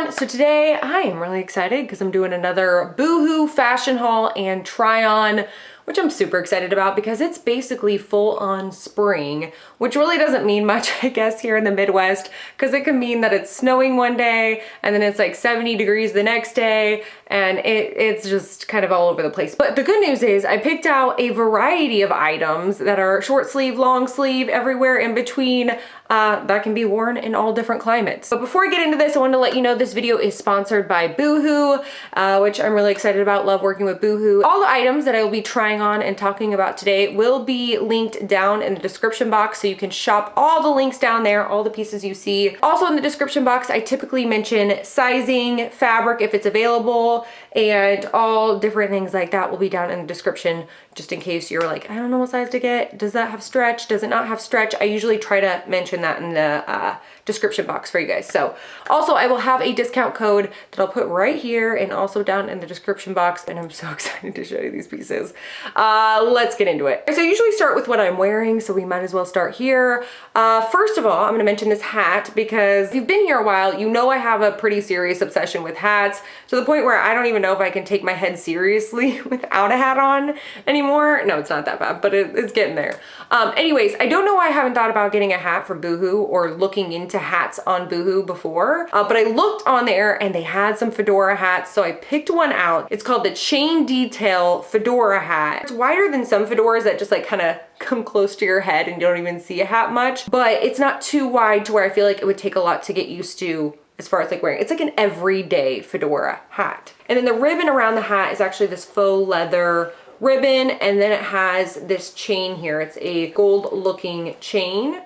everyone. So today I am really excited because I'm doing another Boohoo fashion haul and try on, which I'm super excited about because it's basically full on spring, which really doesn't mean much, I guess, here in the Midwest, because it can mean that it's snowing one day and then it's like 70 degrees the next day, and it's just kind of all over the place. But the good news is I picked out a variety of items that are short sleeve, long sleeve, everywhere in between, that can be worn in all different climates. But before I get into this, I wanted to let you know this video is sponsored by Boohoo, which I'm really excited about. Love working with Boohoo. All the items that I will be trying on and talking about today will be linked down in the description box, so you can shop all the links down there, all the pieces you see. Also in the description box, I typically mention sizing, fabric if it's available, and all different things like that will be down in the description, just in case you're like, I don't know what size to get. Does that have stretch? Does it not have stretch? I usually try to mention that in the description box for you guys. So also I will have a discount code that I'll put right here and also down in the description box, and I'm so excited to show you these pieces. Let's get into it. So I usually start with what I'm wearing, so we might as well start here. First of all, I'm gonna mention this hat because if you've been here a while, you know I have a pretty serious obsession with hats, to the point where I don't even know if I can take my head seriously without a hat on anymore. No, it's not that bad, but it's getting there. Anyways, I don't know why I haven't thought about getting a hat from Boohoo or looking into hats on Boohoo before, but I looked on there and they had some Fedora hats, so I picked one out. It's called the Chain Detail Fedora hat. It's wider than some fedoras that just like kind of come close to your head and you don't even see a hat much, but it's not too wide to where I feel like it would take a lot to get used to as far as like wearing. It's like an everyday fedora hat. And then the ribbon around the hat is actually this faux leather ribbon, and then it has this chain here. It's a gold looking chain.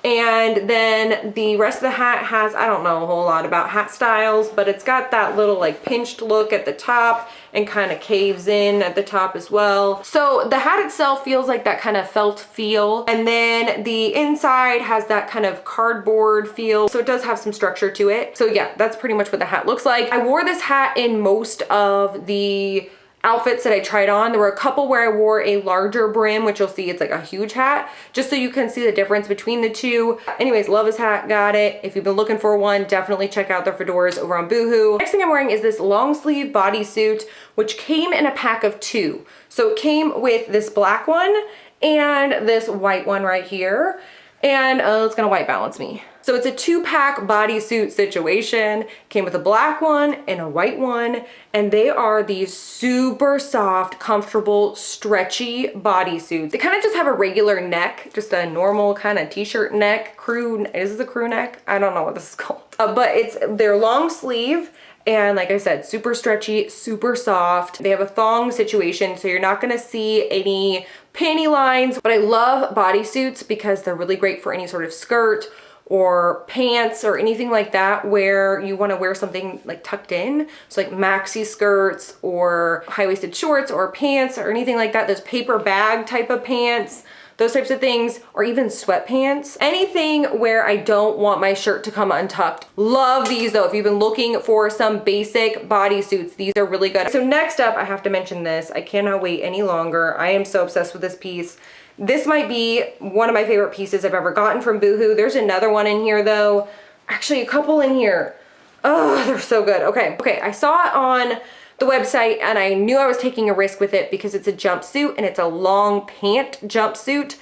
And then the rest of the hat has, I don't know a whole lot about hat styles, but it's got that little like pinched look at the top and kind of caves in at the top as well. So the hat itself feels like that kind of felt feel. And then the inside has that kind of cardboard feel. So it does have some structure to it. So yeah, that's pretty much what the hat looks like. I wore this hat in most of the outfits that I tried on. There were a couple where I wore a larger brim, which you'll see it's like a huge hat, just so you can see the difference between the two. Anyways, love this hat, got it. If you've been looking for one, definitely check out their fedoras over on Boohoo. Next thing I'm wearing is this long sleeve bodysuit, which came in a pack of 2. So it came with this black one and this white one right here. And it's gonna white balance me. So it's a 2-pack bodysuit situation. Came with a black one and a white one, and they are these super soft, comfortable, stretchy bodysuits. They kind of just have a regular neck, just a normal kind of t-shirt neck, is this a crew neck? I don't know what this is called. But they're long sleeve, and like I said, super stretchy, super soft. They have a thong situation, so you're not gonna see any panty lines. But I love bodysuits because they're really great for any sort of skirt or pants or anything like that where you want to wear something like tucked in. So like maxi skirts or high-waisted shorts or pants or anything like that. Those paper bag type of pants, those types of things, or even sweatpants. Anything where I don't want my shirt to come untucked. Love these though. If you've been looking for some basic bodysuits, these are really good. So next up, I have to mention this. I cannot wait any longer. I am so obsessed with this piece. This might be one of my favorite pieces I've ever gotten from Boohoo. There's another one in here though. Actually, a couple in here. Oh, they're so good. Okay, I saw it on the website and I knew I was taking a risk with it because it's a jumpsuit and it's a long pant jumpsuit,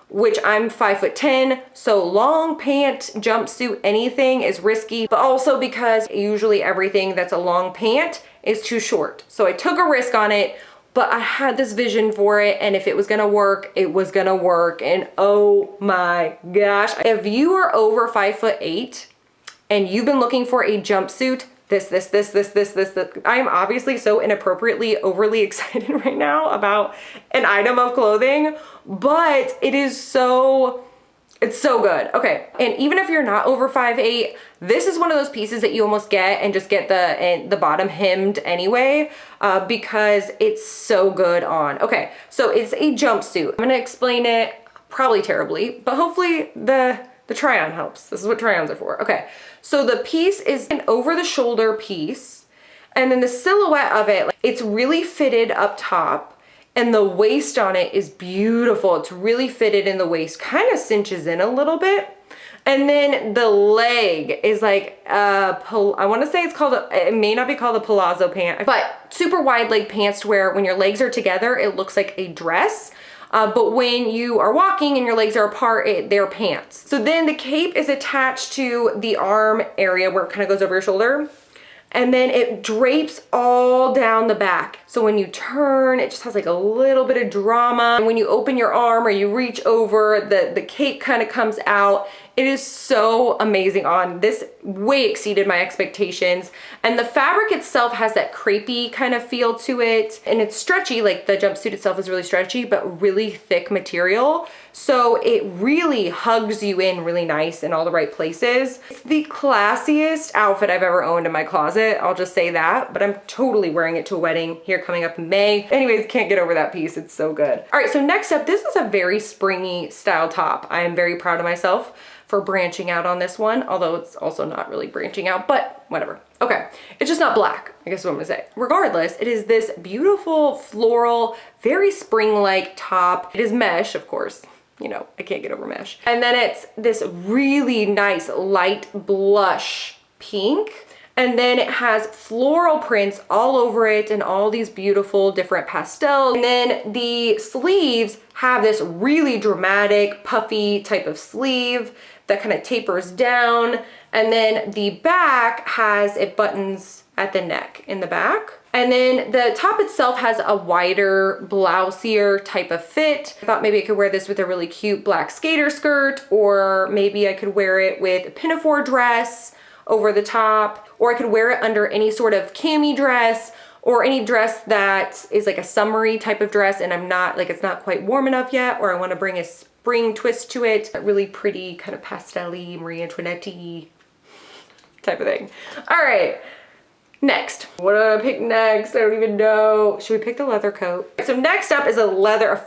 which I'm 5'10", so long pant jumpsuit anything is risky, but also because usually everything that's a long pant is too short. So I took a risk on it, but I had this vision for it, and if it was gonna work, it was gonna work. And oh my gosh, if you are over 5'8" and you've been looking for a jumpsuit, this. I am obviously so inappropriately overly excited right now about an item of clothing, but it's so good. Okay, and even if you're not over 5'8", this is one of those pieces that you almost get and just get the bottom hemmed anyway, because it's so good on. Okay, so it's a jumpsuit. I'm gonna explain it probably terribly, but hopefully the try-on helps. This is what try-ons are for. Okay, so the piece is an over-the-shoulder piece, and then the silhouette of it, it's really fitted up top, And the waist on it is beautiful. It's really fitted in the waist, kind of cinches in a little bit. And then the leg is like, I want to say it's called, it may not be called a palazzo pant, but super wide leg pants to where when your legs are together, it looks like a dress. But when you are walking and your legs are apart, they're pants. So then the cape is attached to the arm area where it kind of goes over your shoulder. And then it drapes all down the back. So when you turn, it just has like a little bit of drama. And when you open your arm or you reach over, the cape kind of comes out. It is so amazing on. This way exceeded my expectations. And the fabric itself has that crepey kind of feel to it. And it's stretchy, like the jumpsuit itself is really stretchy, but really thick material. So it really hugs you in really nice in all the right places. It's the classiest outfit I've ever owned in my closet. I'll just say that, but I'm totally wearing it to a wedding here coming up in May. Anyways, can't get over that piece. It's so good. All right, so next up, this is a very springy style top. I am very proud of myself for branching out on this one, although it's also not really branching out, but whatever. Okay, it's just not black, I guess is what I'm gonna say. Regardless, it is this beautiful floral, very spring-like top. It is mesh, of course. You know, I can't get over mesh. And then it's this really nice light blush pink. And then it has floral prints all over it and all these beautiful different pastels. And then the sleeves have this really dramatic, puffy type of sleeve that kind of tapers down. And then the back has it buttons at the neck in the back. And then the top itself has a wider, blousier type of fit. I thought maybe I could wear this with a really cute black skater skirt, or maybe I could wear it with a pinafore dress over the top, or I could wear it under any sort of cami dress, or any dress that is like a summery type of dress and I'm not, like it's not quite warm enough yet, or I want to bring a spring twist to it. A really pretty kind of pastel-y, Marie Antoinette-y type of thing. All right. Next, what do I pick next? I don't even know. Should we pick the leather coat? So next up is a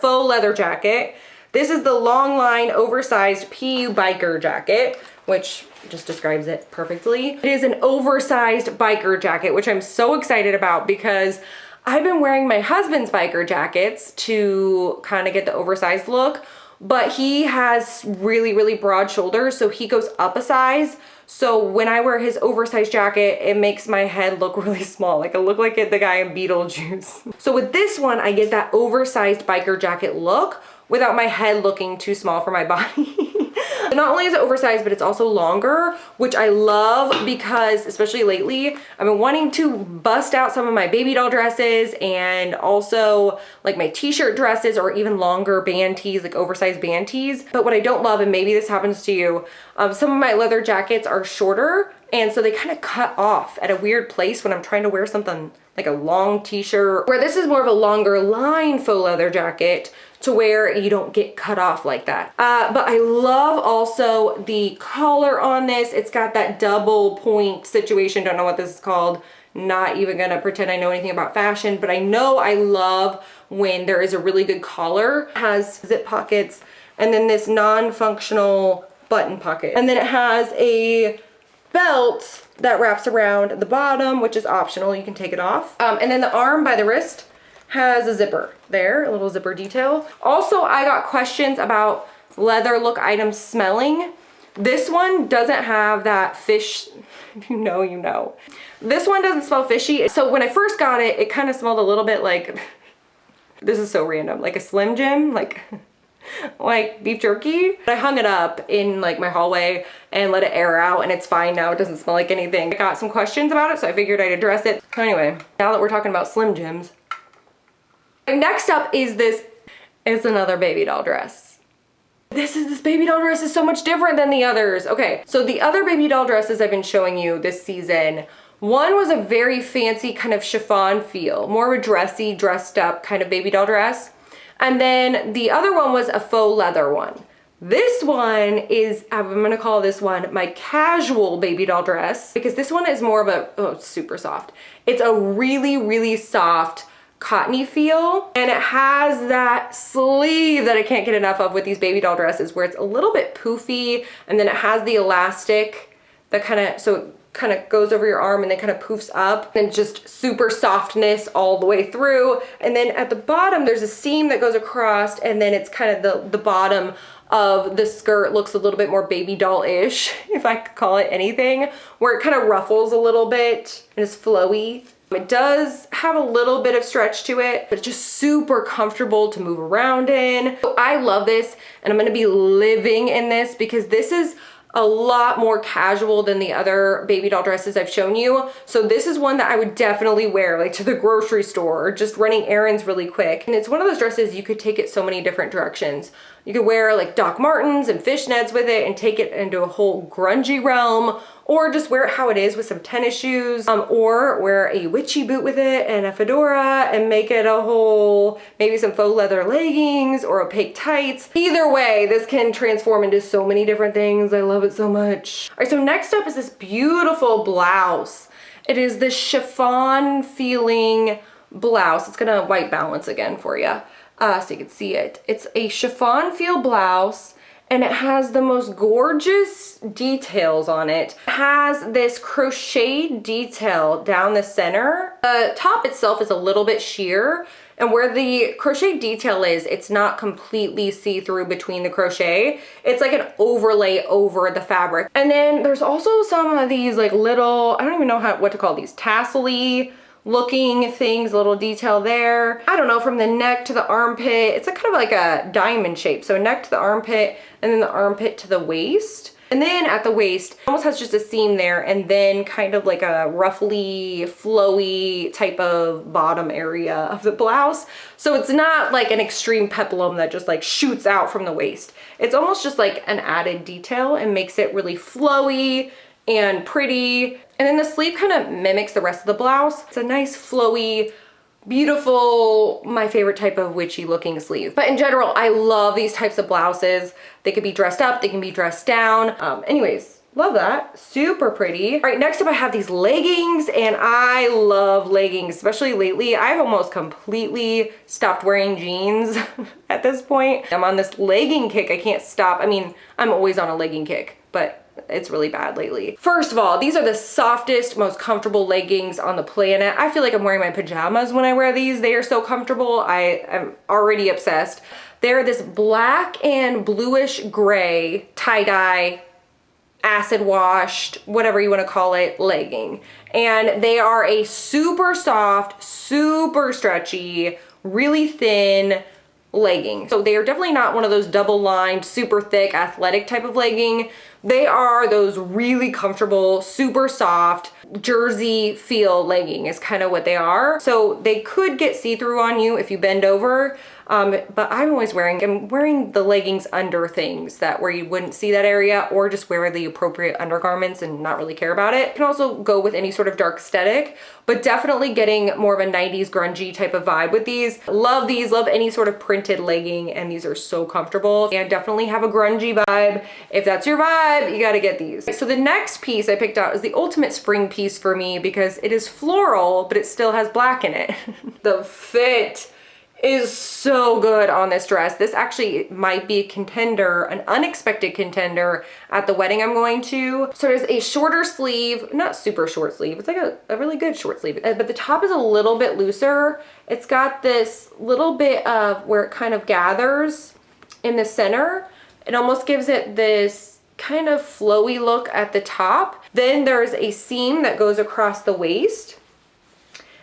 faux leather jacket. This is the long line oversized PU biker jacket, which just describes it perfectly. It is an oversized biker jacket, which I'm so excited about because I've been wearing my husband's biker jackets to kind of get the oversized look, but he has really, really broad shoulders, so he goes up a size. So when I wear his oversized jacket, it makes my head look really small. Like I look like the guy in Beetlejuice. So with this one, I get that oversized biker jacket look without my head looking too small for my body. Not only is it oversized, but it's also longer, which I love because, especially lately, I've been wanting to bust out some of my baby doll dresses and also like my t-shirt dresses or even longer band tees, like oversized band tees. But what I don't love, and maybe this happens to you, some of my leather jackets are shorter, and so they kind of cut off at a weird place when I'm trying to wear something like a long t-shirt, where this is more of a longer line faux leather jacket to where you don't get cut off like that. But I love also the collar on this. It's got that double point situation. Don't know what this is called. Not even gonna pretend I know anything about fashion, but I know I love when there is a really good collar. It has zip pockets and then this non-functional button pocket. And then it has a belt that wraps around the bottom, which is optional. You can take it off. And then the arm by the wrist has a zipper there, a little zipper detail. Also, I got questions about leather look items smelling. This one doesn't have that fish, if you know, you know. This one doesn't smell fishy. So when I first got it, it kind of smelled a little bit like, this is so random, like a Slim Jim, like beef jerky. I hung it up in like my hallway and let it air out, and it's fine now. It doesn't smell like anything. I got some questions about it, so I figured I'd address it. Anyway, now that we're talking about Slim Jims, next up is this, it's another baby doll dress. This baby doll dress is so much different than the others. Okay, so the other baby doll dresses I've been showing you this season, one was a very fancy kind of chiffon feel, more of a dressy, dressed up kind of baby doll dress. And then the other one was a faux leather one. This one is, I'm gonna call this one my casual baby doll dress, because this one is more of a, oh, it's super soft. It's a really, really soft cottony feel, and it has that sleeve that I can't get enough of with these baby doll dresses, where it's a little bit poofy, and then it has the elastic that kind of, so kind of goes over your arm and then kind of poofs up, and just super softness all the way through. And then at the bottom there's a seam that goes across, and then it's kind of the bottom of the skirt looks a little bit more baby doll-ish, if I could call it anything, where it kind of ruffles a little bit and is flowy. It does have a little bit of stretch to it, but it's just super comfortable to move around in. So I love this, and I'm gonna be living in this because this is a lot more casual than the other baby doll dresses I've shown you. So this is one that I would definitely wear like to the grocery store or just running errands really quick. And it's one of those dresses you could take it so many different directions. You could wear like Doc Martens and fishnets with it and take it into a whole grungy realm, or just wear it how it is with some tennis shoes, or wear a witchy boot with it and a fedora and make it a whole, maybe some faux leather leggings or opaque tights. Either way, this can transform into so many different things. I love it so much. All right, so next up is this beautiful blouse. It is this chiffon feeling blouse. It's gonna white balance again for you, so you can see it. It's a chiffon feel blouse, and it has the most gorgeous details on it. It has this crochet detail down the center. The top itself is a little bit sheer, and where the crochet detail is, it's not completely see-through between the crochet. It's like an overlay over the fabric. And then there's also some of these like little, I don't even know what to call these, tassel-y looking things, a little detail there. I don't know, from the neck to the armpit. It's kind of like a diamond shape. So neck to the armpit, and then the armpit to the waist. And then at the waist, it almost has just a seam there, and then kind of like a roughly flowy type of bottom area of the blouse. So it's not like an extreme peplum that just like shoots out from the waist. It's almost just like an added detail and makes it really flowy and pretty. And then the sleeve kind of mimics the rest of the blouse. It's a nice flowy, beautiful, my favorite type of witchy looking sleeve. But in general, I love these types of blouses. They could be dressed up, they can be dressed down. Anyways, love that, super pretty. All right, next up I have these leggings, and I love leggings, especially lately. I've almost completely stopped wearing jeans at this point. I'm on this legging kick, I can't stop. I mean, I'm always on a legging kick, but it's really bad lately. First of all, these are the softest, most comfortable leggings on the planet. I feel like I'm wearing my pajamas when I wear these. They are so comfortable. I am already obsessed. They're this black and bluish gray tie-dye, acid washed, whatever you want to call it, legging. And they are a super soft, super stretchy, really thin legging. So they are definitely not one of those double lined, super thick, athletic type of legging. They are those really comfortable, super soft, jersey feel legging is kind of what they are. So they could get see-through on you if you bend over, but I'm wearing the leggings under things where you wouldn't see that area, or just wear the appropriate undergarments and not really care about it. You can also go with any sort of dark aesthetic, but definitely getting more of a 90s grungy type of vibe with these. Love these, love any sort of printed legging, and these are so comfortable and definitely have a grungy vibe. If that's your vibe, you gotta get these. So the next piece I picked out is the ultimate spring piece for me because it is floral, but it still has black in it. The fit is so good on this dress. This actually might be a contender, an unexpected contender at the wedding I'm going to. So there's a shorter sleeve, not super short sleeve, it's like a really good short sleeve, but the top is a little bit looser. It's got this little bit of where it kind of gathers in the center. It almost gives it this kind of flowy look at the top. Then there's a seam that goes across the waist.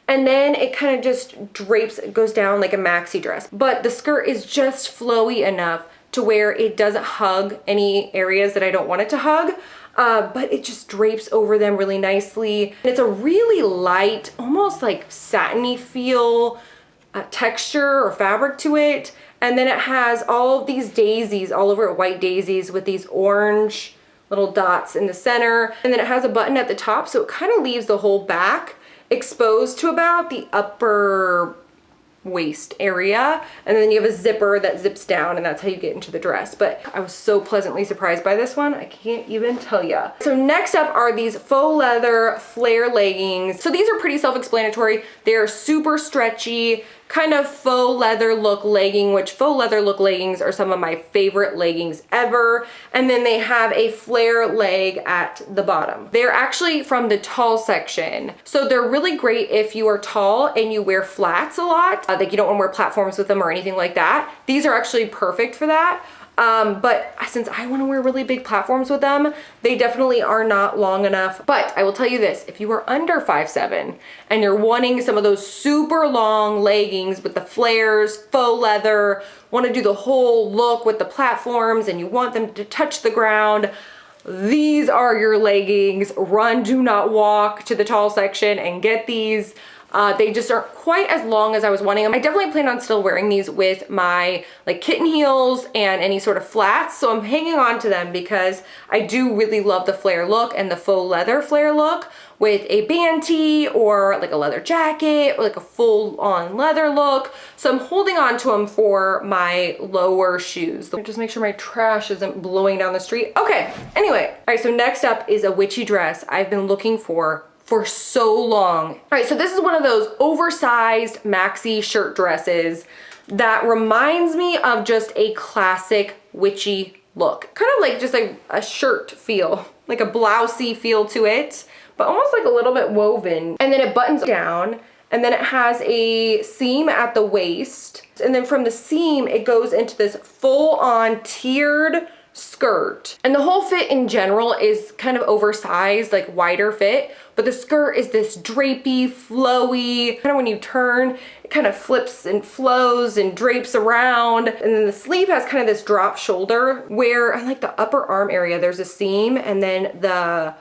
And then it kind of just drapes, it goes down like a maxi dress. But the skirt is just flowy enough to where it doesn't hug any areas that I don't want it to hug, but it just drapes over them really nicely. And it's a really light, almost like satiny feel, texture or fabric to it. And then it has all of these daisies all over it, white daisies with these orange little dots in the center. And then it has a button at the top, so it kind of leaves the whole back exposed to about the upper waist area, and then you have a zipper that zips down, and that's how you get into the dress. But I was so pleasantly surprised by this one, I can't even tell ya. So next up are these faux leather flare leggings. So these are pretty self-explanatory. They're super stretchy. kind of faux leather look legging, which faux leather look leggings are some of my favorite leggings ever. And then they have a flare leg at the bottom. They're actually from the tall section. So they're really great if you are tall and you wear flats a lot, like you don't want to wear platforms with them or anything like that. These are actually perfect for that. But since I want to wear really big platforms with them, they definitely are not long enough. But I will tell you this, if you are under 5'7" and you're wanting some of those super long leggings with the flares, faux leather, want to do the whole look with the platforms and you want them to touch the ground, these are your leggings. Run, do not walk to the tall section and get these. They just aren't quite as long as I was wanting them. I definitely plan on still wearing these with my like kitten heels and any sort of flats. So I'm hanging on to them because I do really love the flare look and the faux leather flare look with a band tee or like a leather jacket or like a full on leather look. So I'm holding on to them for my lower shoes. Just make sure my trash isn't blowing down the street. Okay, anyway. All right, so next up is a witchy dress I've been looking for so long. All right, so this is one of those oversized maxi shirt dresses that reminds me of just a classic witchy look. Kind of like just like a shirt feel, like a blousey feel to it, but almost like a little bit woven. And then it buttons down, and then it has a seam at the waist. And then from the seam, it goes into this full-on tiered skirt. And the whole fit in general is kind of oversized, like wider fit, but the skirt is this drapey, flowy, kind of when you turn, it kind of flips and flows and drapes around. And then the sleeve has kind of this drop shoulder where I like the upper arm area, there's a seam, and then the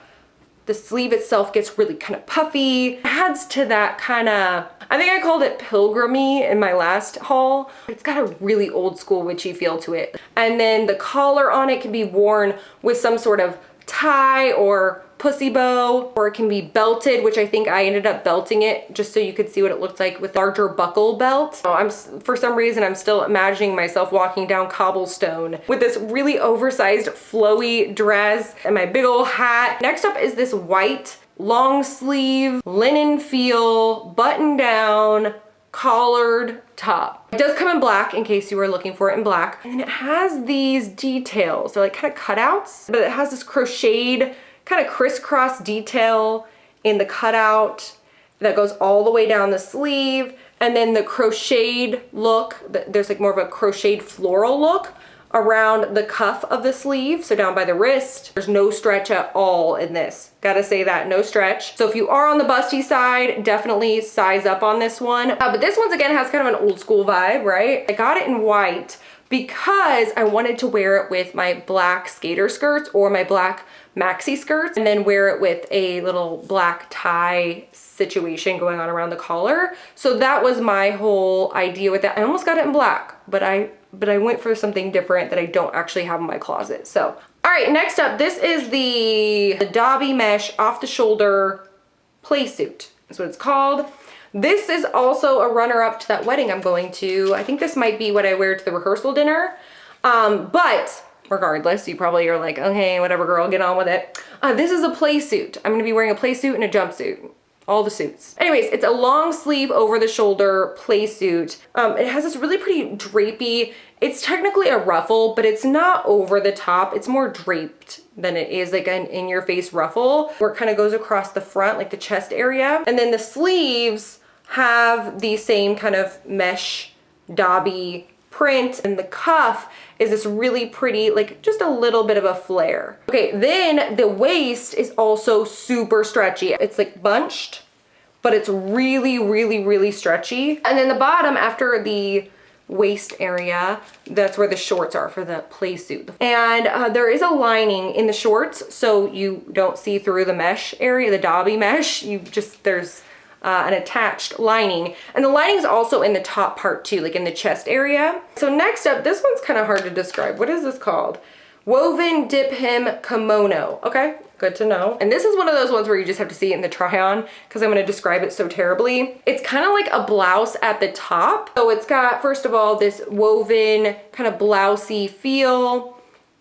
sleeve itself gets really kind of puffy. It adds to that kind of, I think I called it pilgrimy in my last haul. It's got a really old school witchy feel to it. And then the collar on it can be worn with some sort of tie or pussy bow, or it can be belted, which I think I ended up belting it just so you could see what it looked like with larger buckle belt. So for some reason, I'm still imagining myself walking down cobblestone with this really oversized flowy dress and my big old hat. Next up is this white long sleeve linen feel button down collared top. It does come in black in case you were looking for it in black. And it has these details. They're like kind of cutouts, but it has this crocheted kind of crisscross detail in the cutout that goes all the way down the sleeve. And then the crocheted look, there's like more of a crocheted floral look around the cuff of the sleeve, so down by the wrist. There's no stretch at all in this. Gotta say that, no stretch. So if you are on the busty side, definitely size up on this one. But this one again has kind of an old school vibe, right? I got it in white because I wanted to wear it with my black skater skirts or my black maxi skirts, and then wear it with a little black tie situation going on around the collar. So that was my whole idea with that. I almost got it in black, but I went for something different that I don't actually have in my closet. So, all right, next up, this is the Dobby mesh off the shoulder Playsuit. That's what it's called. This is also a runner-up to that wedding I'm going to. I think this might be what I wear to the rehearsal dinner. But regardless, you probably are like, okay, whatever girl, get on with it. This is a Playsuit. I'm gonna be wearing a Playsuit and a jumpsuit. All the suits. Anyways, it's a long sleeve over the shoulder Playsuit. It has this really pretty drapey, it's technically a ruffle, but it's not over the top. It's more draped than it is like an in-your-face ruffle where it kind of goes across the front, like the chest area. And then the sleeves have the same kind of mesh Dobby print, and the cuff is this really pretty, like just a little bit of a flare. Okay, then the waist is also super stretchy. It's like bunched, but it's really, really, really stretchy. And then the bottom, after the waist area, that's where the shorts are for the Playsuit. And there is a lining in the shorts, so you don't see through the mesh area, the Dobby mesh. There's an attached lining, and the lining is also in the top part too, like in the chest area. So next up, this one's kind of hard to describe. What is this called? Woven dip hem kimono. Okay, good to know. And this is one of those ones where you just have to see it in the try on because I'm going to describe it so terribly. It's kind of like a blouse at the top. So it's got, first of all, this woven kind of blousey feel.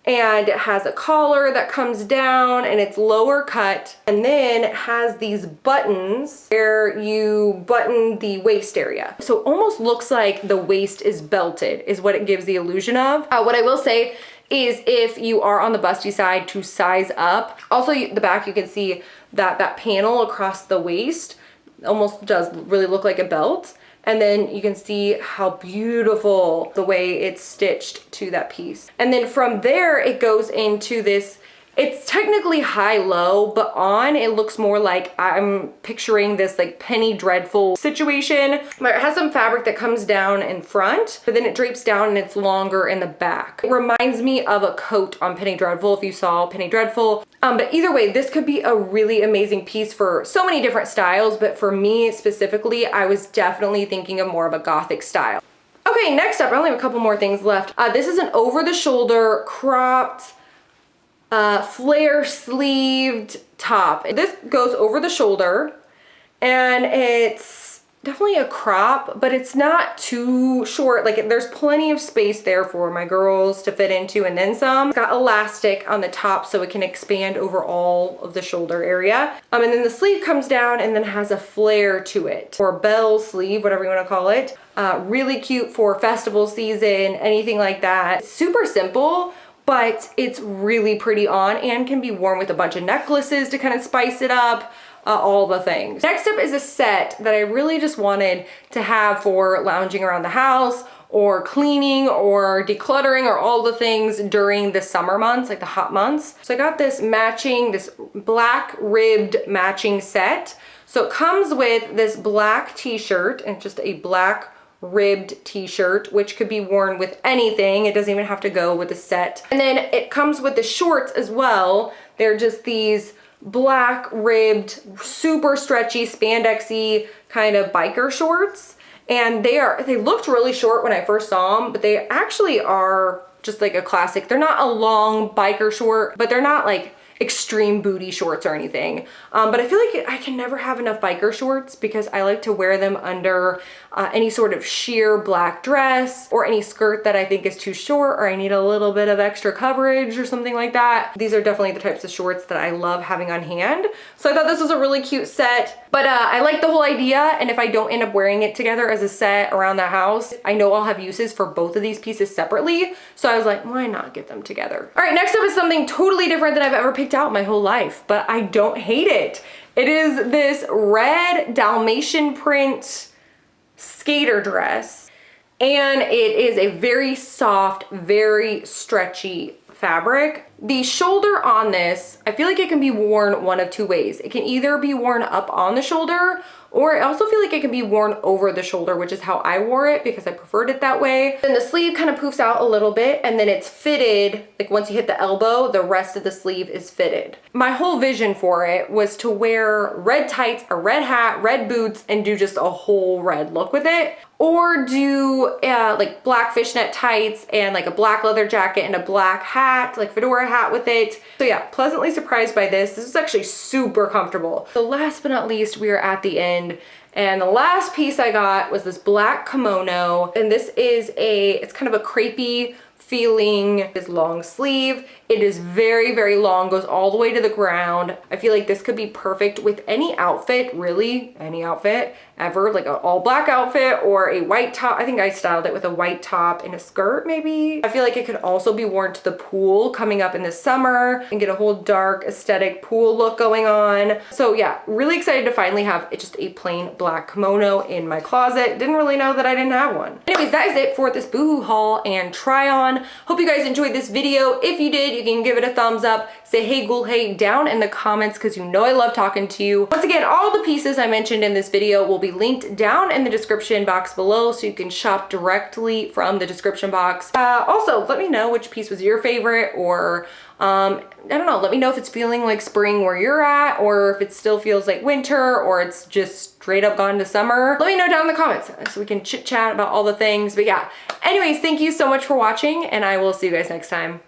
and it has a collar that comes down and it's lower cut, and then it has these buttons where you button the waist area. So it almost looks like the waist is belted is what it gives the illusion of. What I will say is if you are on the busty side, to size up. Also the back, you can see that that panel across the waist almost does really look like a belt. And then you can see how beautiful the way it's stitched to that piece. And then from there, it goes into this, it's technically high-low, but on it looks more like I'm picturing this like Penny Dreadful situation. But it has some fabric that comes down in front, but then it drapes down and it's longer in the back. It reminds me of a coat on Penny Dreadful if you saw Penny Dreadful. But either way, this could be a really amazing piece for so many different styles, but for me specifically, I was definitely thinking of more of a gothic style. Okay, next up, I only have a couple more things left. This is an over-the-shoulder cropped flare sleeved top. This goes over the shoulder and it's definitely a crop, but it's not too short. Like there's plenty of space there for my girls to fit into and then some. It's got elastic on the top so it can expand over all of the shoulder area. And then the sleeve comes down and then has a flare to it, or bell sleeve, whatever you want to call it. Really cute for festival season, anything like that. It's super simple, but it's really pretty on and can be worn with a bunch of necklaces to kind of spice it up, all the things. Next up is a set that I really just wanted to have for lounging around the house or cleaning or decluttering or all the things during the summer months, like the hot months. So I got this matching, this black ribbed matching set. So it comes with this black t-shirt and just a black ribbed t-shirt, which could be worn with anything. It doesn't even have to go with the set. And then it comes with the shorts as well. They're just these black ribbed, super stretchy, spandexy kind of biker shorts. And they looked really short when I first saw them, but they actually are just like a classic. They're not a long biker short, but they're not like extreme booty shorts or anything. But I feel like I can never have enough biker shorts because I like to wear them under any sort of sheer black dress or any skirt that I think is too short or I need a little bit of extra coverage or something like that. These are definitely the types of shorts that I love having on hand. So I thought this was a really cute set, but I like the whole idea. And if I don't end up wearing it together as a set around the house, I know I'll have uses for both of these pieces separately. So I was like, why not get them together? All right, next up is something totally different than I've ever picked out my whole life, but I don't hate it. It is this red Dalmatian print skater dress, and it is a very soft, very stretchy fabric. The shoulder on this, I feel like it can be worn one of two ways. It can either be worn up on the shoulder, or I also feel like it can be worn over the shoulder, which is how I wore it because I preferred it that way. Then the sleeve kind of poofs out a little bit and then it's fitted, like once you hit the elbow, the rest of the sleeve is fitted. My whole vision for it was to wear red tights, a red hat, red boots, and do just a whole red look with it. Or do like black fishnet tights and like a black leather jacket and a black hat, like Fedora hat with it. So yeah, pleasantly surprised by this. This is actually super comfortable. So last but not least, we are at the end. And the last piece I got was this black kimono. And this is it's kind of a crepey feeling, this long sleeve. It is very, very long, goes all the way to the ground. I feel like this could be perfect with any outfit, really, any outfit ever, like an all black outfit or a white top. I think I styled it with a white top and a skirt maybe. I feel like it could also be worn to the pool coming up in the summer and get a whole dark aesthetic pool look going on. So yeah, really excited to finally have just a plain black kimono in my closet. Didn't really know that I didn't have one. Anyways, that is it for this Boohoo haul and try on. Hope you guys enjoyed this video. If you did, you can give it a thumbs up. Say hey ghoul hey down in the comments because you know I love talking to you. Once again, all the pieces I mentioned in this video will be linked down in the description box below so you can shop directly from the description box. Also, let me know which piece was your favorite, or I don't know, let me know if it's feeling like spring where you're at, or if it still feels like winter, or it's just straight up gone to summer. Let me know down in the comments so we can chit chat about all the things. But yeah, anyways, thank you so much for watching and I will see you guys next time.